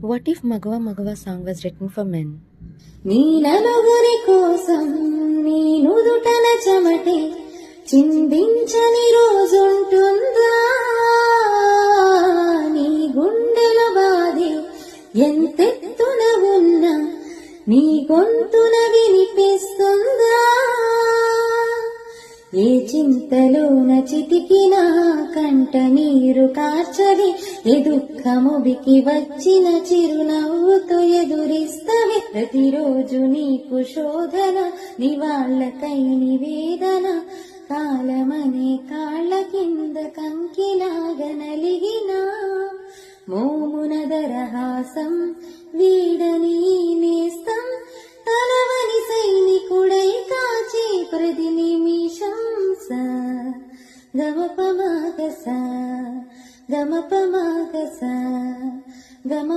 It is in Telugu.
What if Magawa Magawa song was written for men? నీ నలుగురి కోసం నీ నుదుటన చెమటే చిందించని రోజుంటుందా? నీ గుండెల బాధే ఎంతెత్తున ఉన్నా నీ గొంతున వినిపిస్తుందా? ఏ చింతలోన చితికినా కంట నీరు కార్చవి, ఏ దుఃఖముబికి వచ్చిన చిరునవ్వుతో ఎదురిస్తవి. ప్రతిరోజు నీకు శోధన, నివాళ్ళకై నివేదన, కాలమనే కాళ్ళ కింద కంకిలాగా నలిగిన మోమున దరహాసం వీడని నేస్తం, తలవని సైనికుడై కాచే ప్రతి నిమిషం. గమపమాగస గమపమాగస గమ